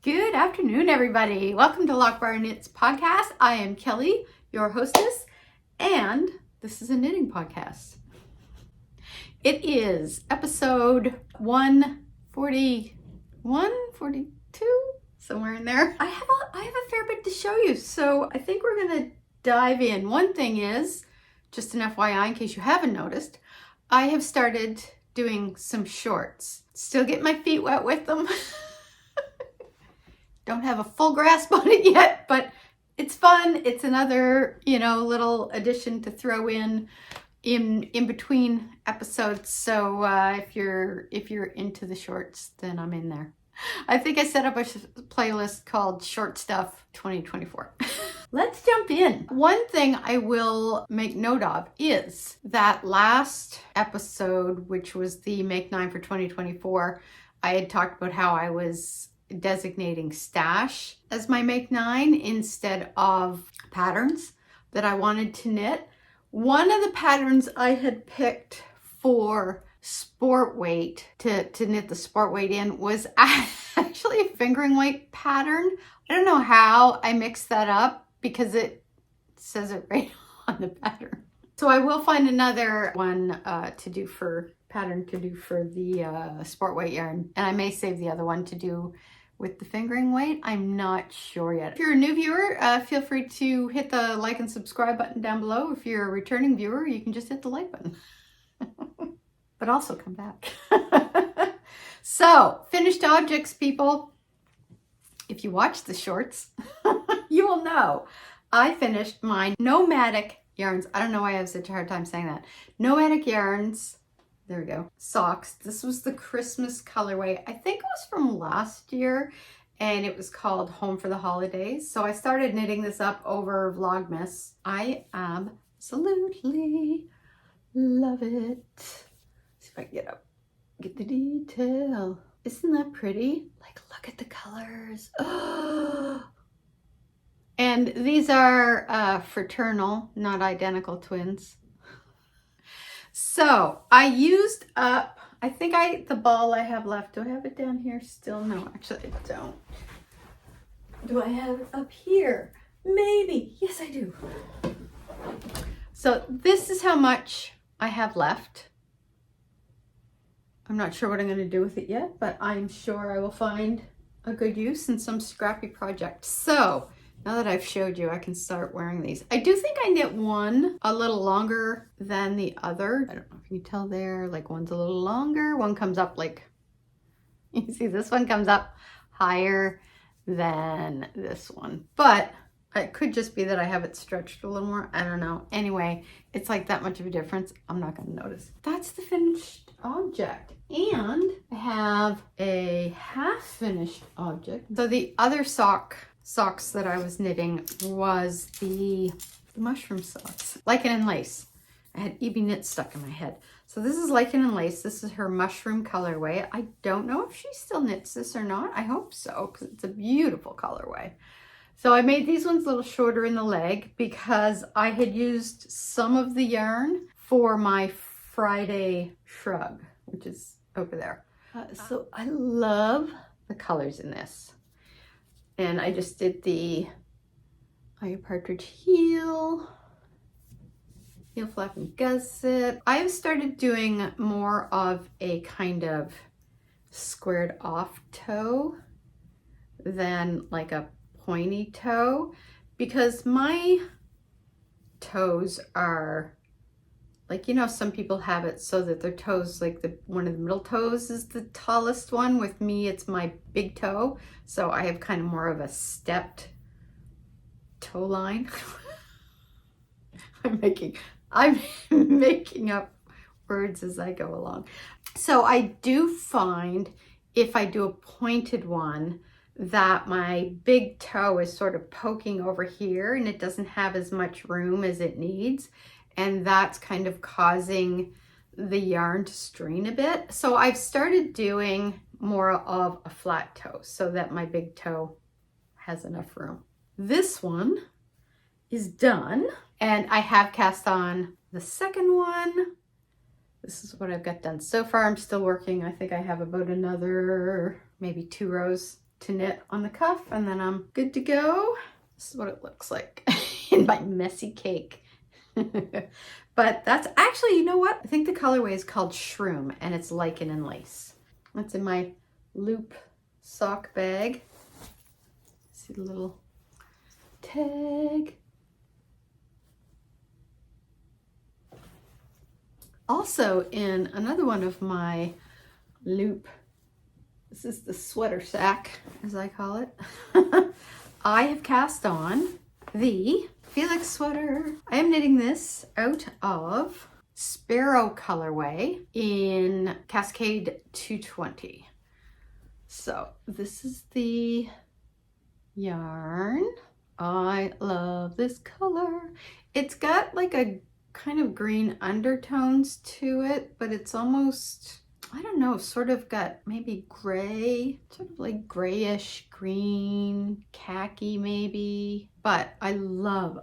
Good afternoon, everybody. Welcome to Loch Briar Knits podcast. I am Kelly, your hostess, and this is a knitting podcast. It is episode 141, 42, somewhere in there. I have a fair bit to show you, so I think we're gonna dive in. One thing is, just an FYI in case you haven't noticed, I have started doing some shorts. Still get my feet wet with them. Don't have a full grasp on it yet, but it's fun. It's another, little addition to throw in between episodes. So if you're into the shorts, then I'm in there. I think I set up a playlist called Short Stuff 2024. Let's jump in. One thing I will make note of is that last episode, which was the Make 9 for 2024, I had talked about how I was designating stash as my Make 9 instead of patterns that I wanted to knit. One of the patterns I had picked for sport weight to knit the sport weight in was actually a fingering weight pattern. I don't know how I mixed that up because it says it right on the pattern. So I will find another one to do for the sport weight yarn, and I may save the other one to do with the fingering weight. I'm not sure yet. If you're a new viewer, feel free to hit the like and subscribe button down below. If you're a returning viewer, you can just hit the like button. But also come back. So, finished objects, people. If you watch the shorts, you will know I finished my Nomadic yarns. I don't know why I have such a hard time saying that. Nomadic yarns. There we go. Socks. This was the Christmas colorway. I think it was from last year, and it was called Home for the Holidays. So I started knitting this up over Vlogmas. I absolutely love it. Let's see if I can get the detail. Isn't that pretty? Like, look at the colors. And these are fraternal, not identical twins. So I used up, I think the ball I have left, do I have it down here still? No, actually I don't. Do I have it up here? Maybe. Yes, I do. So this is how much I have left. I'm not sure what I'm going to do with it yet, but I'm sure I will find a good use in some scrappy project. So now that I've showed you, I can start wearing these. I do think I knit one a little longer than the other. I don't know if you can tell there, like one's a little longer. One comes up like, you see this one comes up higher than this one. But it could just be that I have it stretched a little more. I don't know. Anyway, it's like that much of a difference. I'm not going to notice. That's the finished object. And I have a half finished object. So the other socks that I was knitting was the mushroom socks. Lichen and lace. I had EB Knit stuck in my head. So this is Lichen and lace. This is her mushroom colorway. I don't know if she still knits this or not. I hope so, because it's a beautiful colorway. So I made these ones a little shorter in the leg because I had used some of the yarn for my Friday shrug, which is over there. So I love the colors in this. And I just did the Eye Partridge heel flap and gusset. I've started doing more of a kind of squared off toe than like a pointy toe, because my toes are like, some people have it so that their toes, like one of the middle toes is the tallest one. With me, it's my big toe. So I have kind of more of a stepped toe line. I'm making up words as I go along. So I do find if I do a pointed one that my big toe is sort of poking over here and it doesn't have as much room as it needs. And that's kind of causing the yarn to strain a bit. So I've started doing more of a flat toe so that my big toe has enough room. This one is done, and I have cast on the second one. This is what I've got done so far. I'm still working. I think I have about another maybe 2 rows to knit on the cuff, and then I'm good to go. This is what it looks like in my messy cake. But that's actually, you know what? I think the colorway is called Shroom, and it's Lichen and lace. That's in my loop sock bag. See the little tag. Also in another one of my loop, this is the sweater sack, as I call it. I have cast on the Felix sweater. I am knitting this out of Sparrow colorway in Cascade 220. So this is the yarn. I love this color. It's got like a kind of green undertones to it, but it's almost, I don't know, sort of got maybe gray, sort of like grayish green, khaki maybe. But I love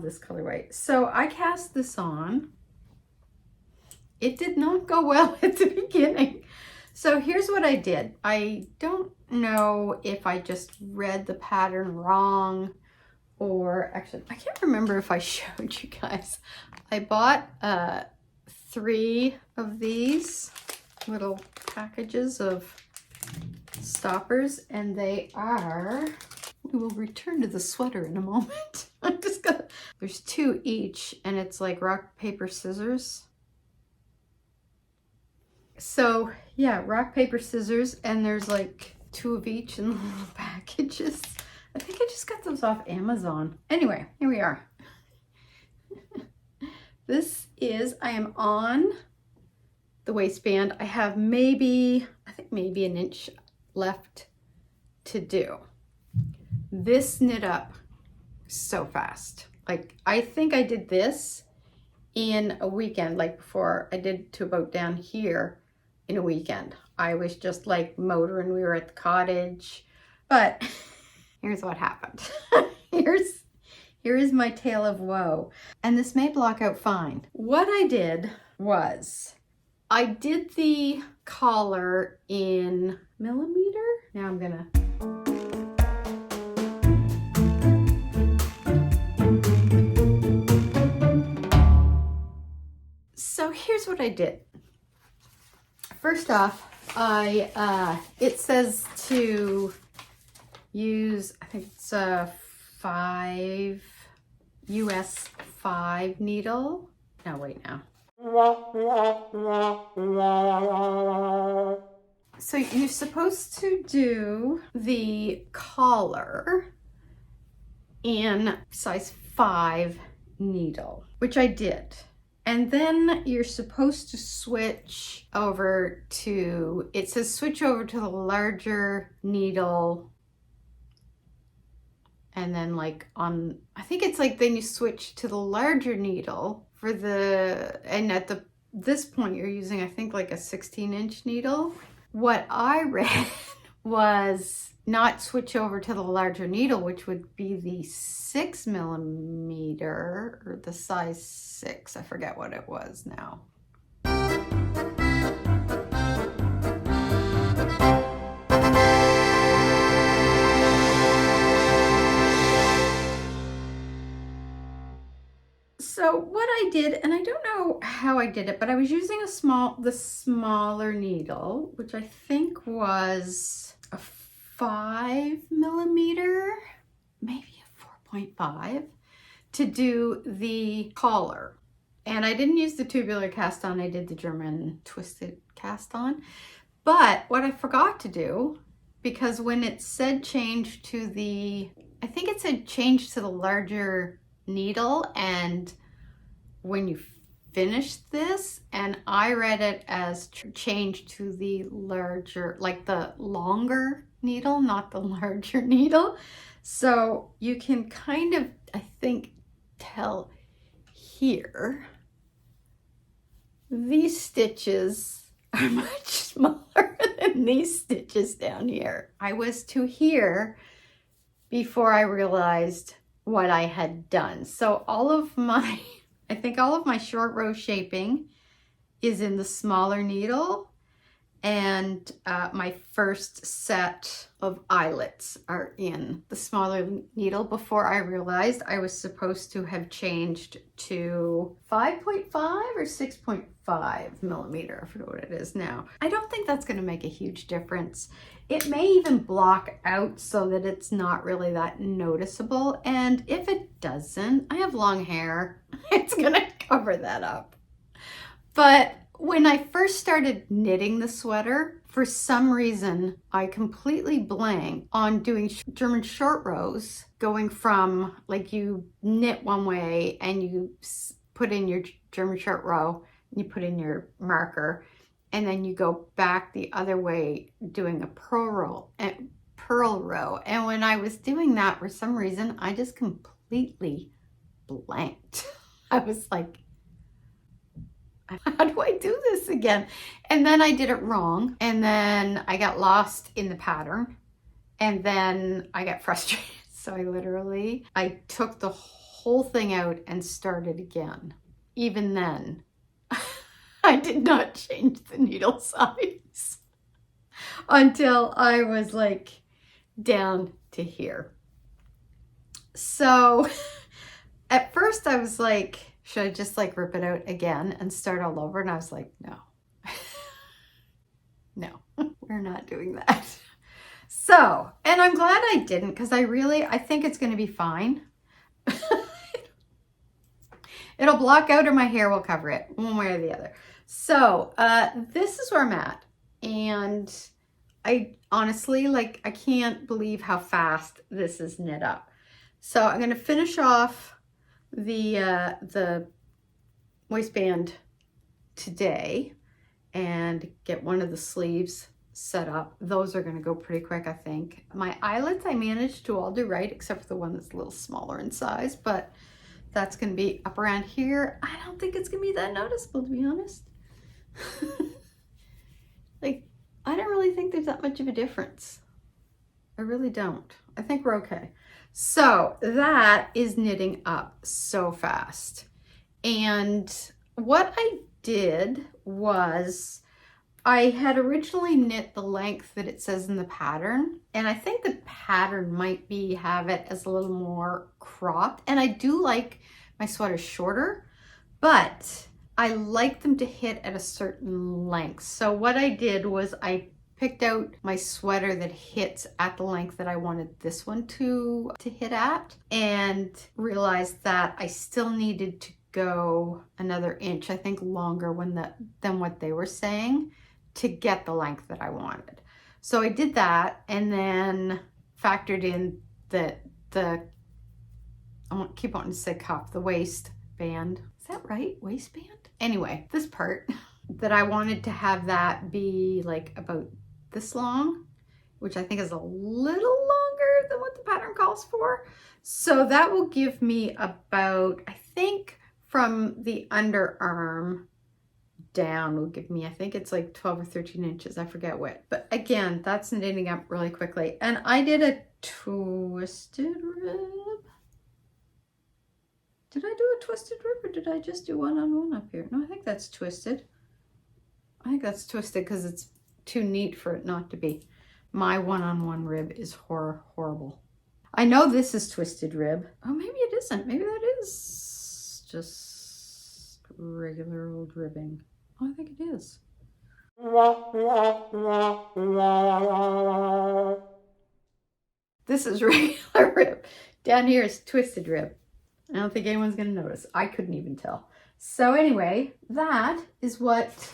this colorway. So I cast this on. It did not go well at the beginning. So here's what I did. I don't know if I just read the pattern wrong, or actually, I can't remember if I showed you guys. I bought 3 of these little packages of stoppers, and they are, we will return to the sweater in a moment. I'm just gonna, there's 2 each, and it's like rock, paper, scissors. So yeah, rock, paper, scissors, and there's like 2 of each in the little packages. I think I just got those off Amazon. Anyway, here we are. This is, I am on the waistband. I have maybe, I think maybe an inch left to do. This knit up so fast. Like, I think I did this in a weekend, like before I did to about down here in a weekend. I was just like motoring, we were at the cottage, but here's what happened. Here is my tale of woe. And this may block out fine. What I did was, I did the collar in millimeter. Now I'm gonna, so here's what I did. First off, it says to use, I think it's a US 5 needle. No, wait now. So you're supposed to do the collar in size 5 needle, which I did. And then you're supposed to switch over to, it says switch over to the larger needle. And then like on, I think it's like then you switch to the larger needle for the, and at this point you're using, I think like a 16-inch needle. What I read was not switch over to the larger needle, which would be the 6 millimeter or the size 6. I forget what it was now. So what I did, and I don't know how I did it, but I was using the smaller needle, which I think was a 5 millimeter, maybe a 4.5, to do the collar. And I didn't use the tubular cast on, I did the German twisted cast on. But what I forgot to do, because when it said change to the, I think it said change to the larger needle, and when you finish this, and I read it as change to the larger, like the longer needle, not the larger needle. So you can kind of, I think, tell here, these stitches are much smaller than these stitches down here. I was to here before I realized what I had done. So all of my, I think all of my short row shaping is in the smaller needle, And my first set of eyelets are in the smaller needle before I realized I was supposed to have changed to 5.5 or 6.5 millimeter. I forget what it is now. I don't think that's going to make a huge difference. It may even block out so that it's not really that noticeable. And if it doesn't, I have long hair. It's going to cover that up. But when I first started knitting the sweater, for some reason, I completely blanked on doing German short rows, going from like you knit one way and you put in your German short row, and you put in your marker, and then you go back the other way doing a purl row. And when I was doing that, for some reason, I just completely blanked. I was like, how do I do this again? And then I did it wrong. And then I got lost in the pattern. And then I got frustrated. So I took the whole thing out and started again. Even then, I did not change the needle size until I was like down to here. So at first I was like, should I just like rip it out again and start all over? And I was like, no, no, we're not doing that. So, and I'm glad I didn't, because I think it's going to be fine. It'll block out or my hair will cover it, one way or the other. So this is where I'm at. And I honestly, like, I can't believe how fast this is knit up. So I'm going to finish off the waistband today and get one of the sleeves set up. Those are going to go pretty quick, I think. My eyelets I managed to all do right, except for the one that's a little smaller in size, but that's going to be up around here. I don't think it's going to be that noticeable, to be honest. Like, I don't really think there's that much of a difference. I really don't. I think we're okay. So that is knitting up so fast. And what I did was I had originally knit the length that it says in the pattern. And I think the pattern might have it as a little more cropped. And I do like my sweaters shorter, but I like them to hit at a certain length. So what I did was I picked out my sweater that hits at the length that I wanted this one to hit at, and realized that I still needed to go another inch, I think longer than what they were saying, to get the length that I wanted. So I did that, and then factored in I keep wanting to say cuff, the waistband. Is that right? Waistband? Anyway, this part that I wanted to have that be like about this long, which I think is a little longer than what the pattern calls for. So that will give me about, I think from the underarm down will give me, I think it's like 12 or 13 inches. I forget what. But again, that's knitting up really quickly. And I did a twisted rib. Did I do a twisted rib or did I just do one-on-one up here? No, I think that's twisted. I think that's twisted because it's too neat for it not to be. My one-on-one rib is horrible. I know this is twisted rib. Oh, maybe it isn't. Maybe that is just regular old ribbing. Oh, I think it is. This is regular rib. Down here is twisted rib. I don't think anyone's going to notice. I couldn't even tell. So anyway, that is what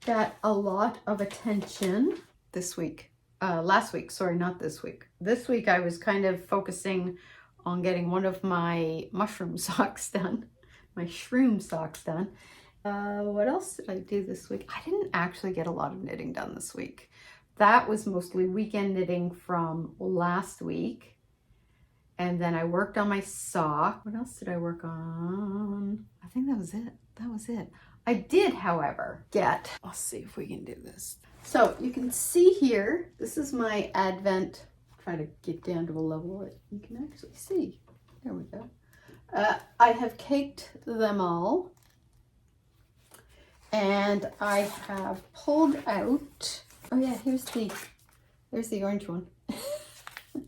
got a lot of attention this week. Last week, sorry, not this week. This week I was kind of focusing on getting one of my mushroom socks done, my shroom socks done. What else did I do this week? I didn't actually get a lot of knitting done this week. That was mostly weekend knitting from last week. And then I worked on my sock. What else did I work on? I think that was it. That was it. I did, however, let's see if we can do this. So you can see here, this is my Advent. Try to get down to a level that you can actually see. There we go. I have caked them all. And I have pulled out, oh yeah, there's the orange one.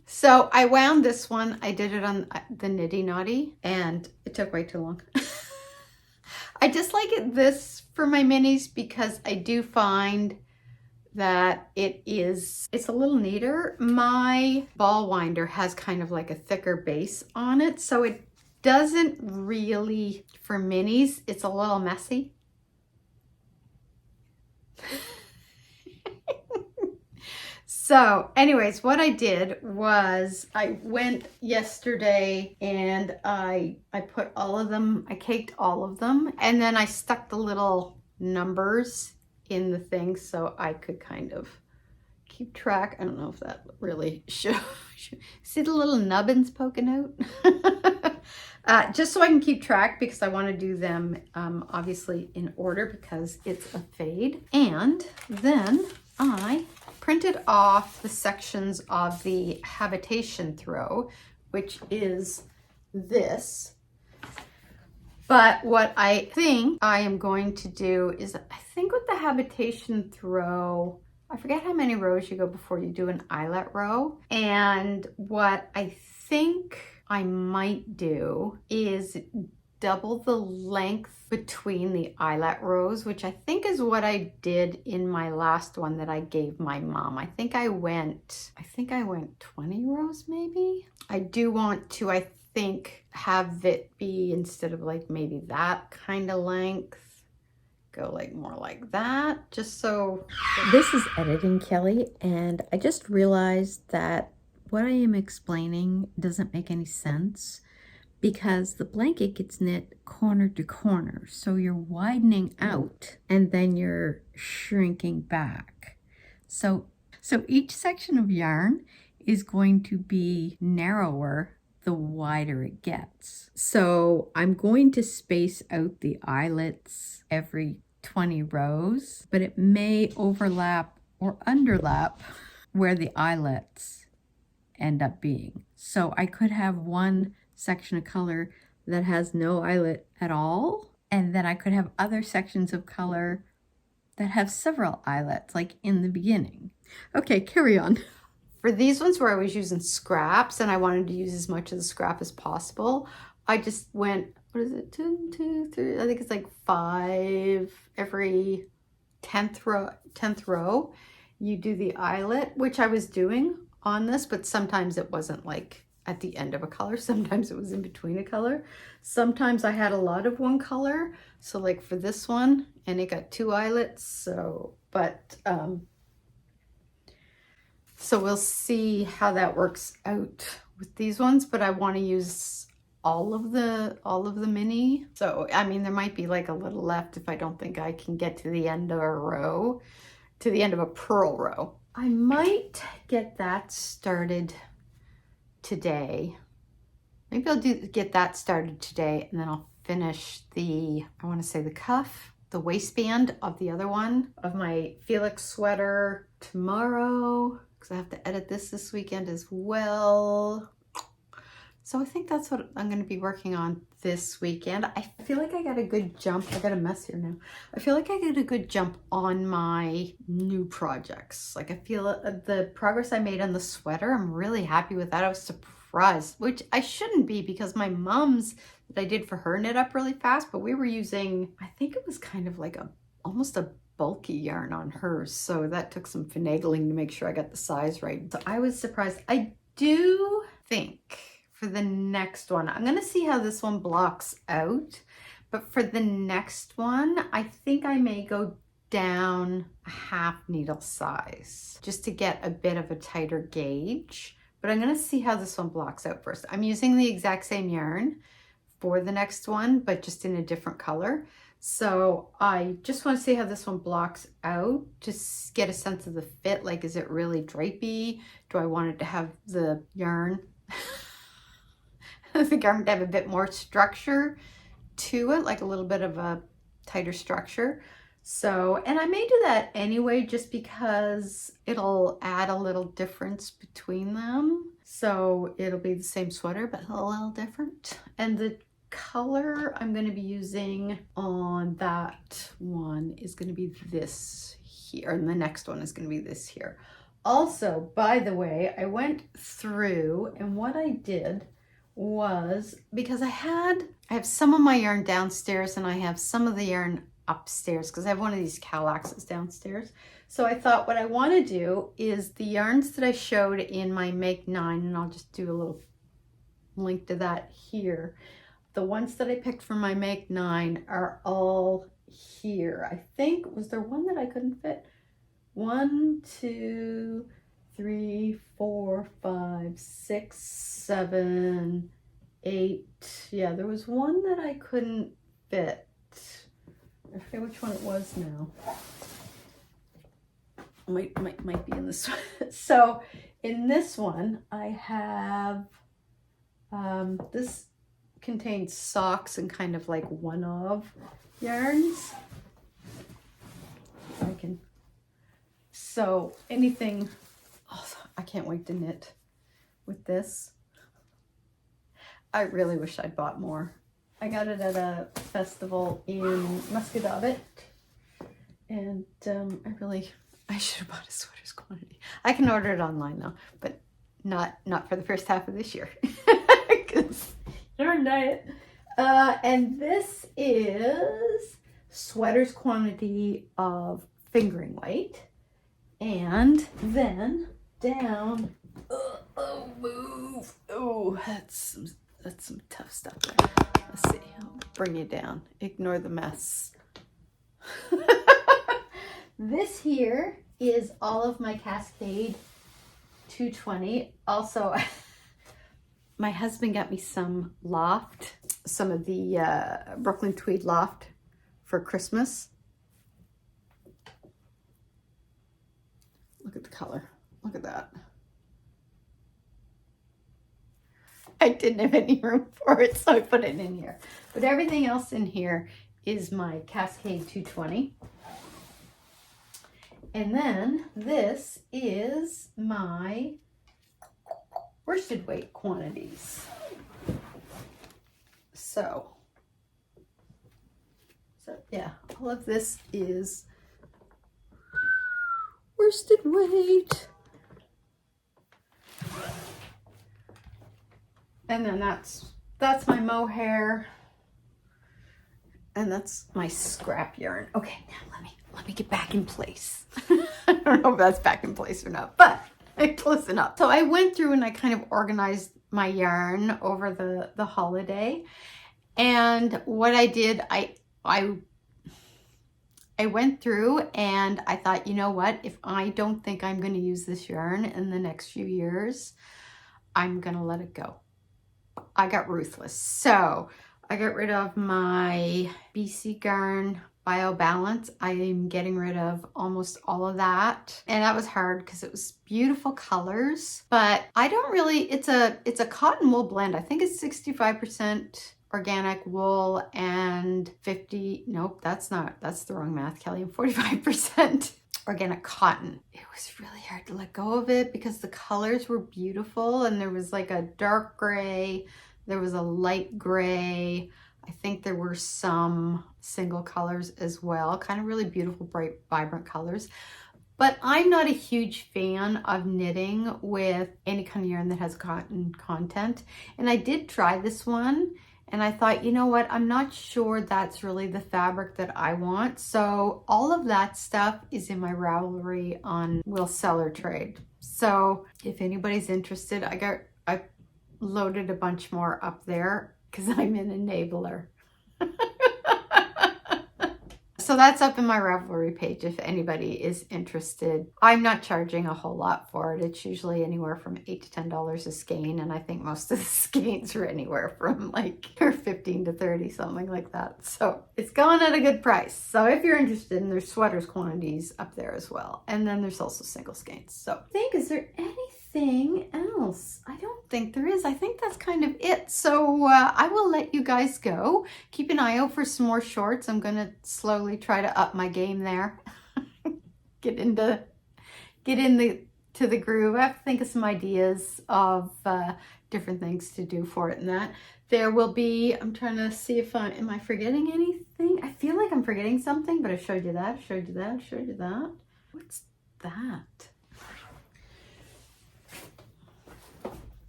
So I wound this one. I did it on the Nitty Naughty and it took way too long. I just like this for my minis because I do find that it's a little neater. My ball winder has kind of like a thicker base on it, so it doesn't really, for minis, it's a little messy. So anyways, what I did was I went yesterday and I put all of them, I caked all of them, and then I stuck the little numbers in the thing so I could kind of keep track. I don't know if that really shows. See the little nubbins poking out? Just so I can keep track, because I want to do them obviously in order because it's a fade. And then I printed off the sections of the habitation throw, which is this. But what I think I am going to do is, I think with the habitation throw, I forget how many rows you go before you do an eyelet row. And what I think I might do is double the length between the eyelet rows, which I think is what I did in my last one that I gave my mom. I think I went 20 rows maybe. I do want to, I think, have it be, instead of like maybe that kind of length, go like more like that, just so. This is Editing Kelly, and I just realized that what I am explaining doesn't make any sense, because the blanket gets knit corner to corner. So you're widening out and then you're shrinking back. So each section of yarn is going to be narrower the wider it gets. So I'm going to space out the eyelets every 20 rows, but it may overlap or underlap where the eyelets end up being. So I could have one section of color that has no eyelet at all, and then I could have other sections of color that have several eyelets, like in the beginning. Okay, carry on. For these ones where I was using scraps and I wanted to use as much of the scrap as possible, I just went, what is it, 2, 3, I think it's like 5 every 10th row. You do the eyelet, which I was doing on this, but sometimes it wasn't like at the end of a color. Sometimes it was in between a color. Sometimes I had a lot of one color. So like for this one, and it got 2 eyelets. So, but, so we'll see how that works out with these ones, but I want to use all of the mini. So, I mean, there might be like a little left if I don't think I can get to the end of a row, to the end of a purl row. I might get that started today. Maybe I'll get that started today, and then I'll finish the, I want to say the cuff, the waistband of the other one of my Felix sweater tomorrow, because I have to edit this weekend as well. So I think that's what I'm going to be working on this weekend. I feel like I got a good jump. I got a mess here now. I feel like I got a good jump on my new projects. Like I feel the progress I made on the sweater, I'm really happy with that. I was surprised, which I shouldn't be, because my mom's that I did for her knit up really fast, but we were using, I think it was kind of like almost a bulky yarn on hers. So that took some finagling to make sure I got the size right. So I was surprised. I do think for the next one, I'm going to see how this one blocks out, but for the next one, I think I may go down a half needle size just to get a bit of a tighter gauge, but I'm going to see how this one blocks out first. I'm using the exact same yarn for the next one, but just in a different color. So I just want to see how this one blocks out, just get a sense of the fit. Like, is it really drapey? Do I want it to have the yarn? The garment to have a bit more structure to it, like a little bit of a tighter structure. So, and I may do that anyway, just because it'll add a little difference between them. So it'll be the same sweater, but a little different. And the color I'm going to be using on that one is going to be this here, and the next one is going to be this here. Also, by the way, I went through, and what I did was, because I have some of my yarn downstairs and I have some of the yarn upstairs because I have one of these Calaxes downstairs. So I thought what I want to do is the yarns that I showed in my Make 9, and I'll just do a little link to that here. The ones that I picked for my Make 9 are all here. I think, was there one that I couldn't fit? 1, 2, 3, 4, 5, 6, 7, 8. Yeah, there was one that I couldn't fit. I forget which one it was now. Might be in this one. So in this one, I have this contains socks and kind of like one-of yarns. So anything, oh, I can't wait to knit with this. I really wish I'd bought more. I got it at a festival in Muscatavit, and I should have bought a sweaters quantity. I can order it online though, but not for the first half of this year, because darn diet. And this is sweaters quantity of fingering weight. And then down, move. Oh, that's some tough stuff there. Let's see, I'll bring you down. Ignore the mess. This here is all of my Cascade 220. Also, my husband got me some loft, some of the Brooklyn Tweed loft for Christmas. Look at the color. Look at that. I didn't have any room for it, so I put it in here. But everything else in here is my Cascade 220. And then this is my worsted weight quantities. So yeah, all of this is worsted weight. And then that's my mohair, and that's my scrap yarn. Okay, now let me get back in place. I don't know if that's back in place or not, but close enough. So I went through and I kind of organized my yarn over the holiday, and what I did, I went through and I thought, you know what, if I don't think I'm going to use this yarn in the next few years, I'm going to let it go. I got ruthless. So I got rid of my BC Garn Bio Balance. I am getting rid of almost all of that. And that was hard because it was beautiful colors, but I don't really, it's a cotton wool blend. I think it's 65% organic wool and 50, nope, that's the wrong math, Kelly, and 45% organic cotton. It was really hard to let go of it because the colors were beautiful, and there was like a dark gray, there was a light gray, I think there were some single colors as well, kind of really beautiful, bright, vibrant colors. But I'm not a huge fan of knitting with any kind of yarn that has cotton content. And I did try this one, and I thought, you know what, I'm not sure that's really the fabric that I want. So all of that stuff is in my Ravelry on Will Seller Trade. So if anybody's interested, I loaded a bunch more up there because I'm an enabler. So that's up in my Ravelry page if anybody is interested. I'm not charging a whole lot for it. It's usually anywhere from $8 to $10 a skein, and I think most of the skeins are anywhere from like 15 to 30, something like that. So it's going at a good price. So if you're interested, and there's sweaters quantities up there as well. And then there's also single skeins. So I think, is there anything else? I don't think there is. I think that's kind of it. So I will let you guys go. Keep an eye out for some more shorts. I'm going to slowly try to up my game there. get in the to the groove. I have to think of some ideas of different things to do for it and that. There will be, I'm trying to see if am I forgetting anything? I feel like I'm forgetting something, but I showed you that, showed you that, showed you that. What's that?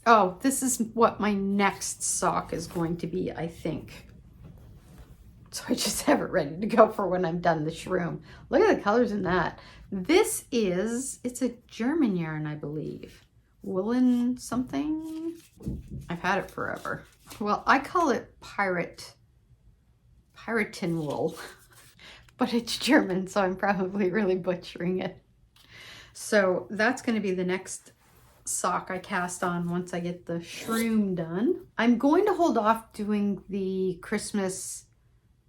Oh, this is what my next sock is going to be, I think. So I just have it ready to go for when I'm done the shroom. Look at the colors in that. This is, it's a German yarn, I believe. Woolen something. I've had it forever. Well, I call it Piratin wool, but it's German, so I'm probably really butchering it. So that's going to be the next sock I cast on once I get the shroom done. I'm going to hold off doing the Christmas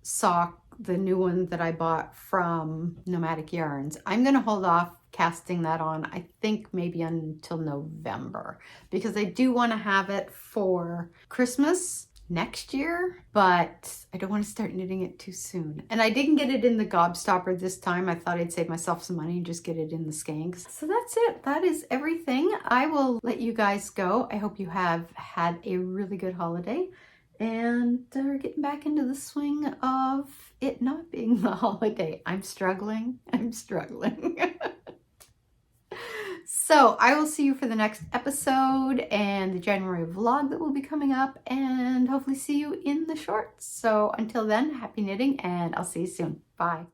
sock, the new one that I bought from Nomadic Yarns. I'm going to hold off casting that on, I think maybe until November, because I do want to have it for Christmas next year, but I don't want to start knitting it too soon. And I didn't get it in the gobstopper this time. I thought I'd save myself some money and just get it in the skanks. So that's it. That is everything. I will let you guys go. I hope you have had a really good holiday and are getting back into the swing of it not being the holiday. I'm struggling. So I will see you for the next episode and the January vlog that will be coming up, and hopefully see you in the shorts. So until then, happy knitting, and I'll see you soon. Bye.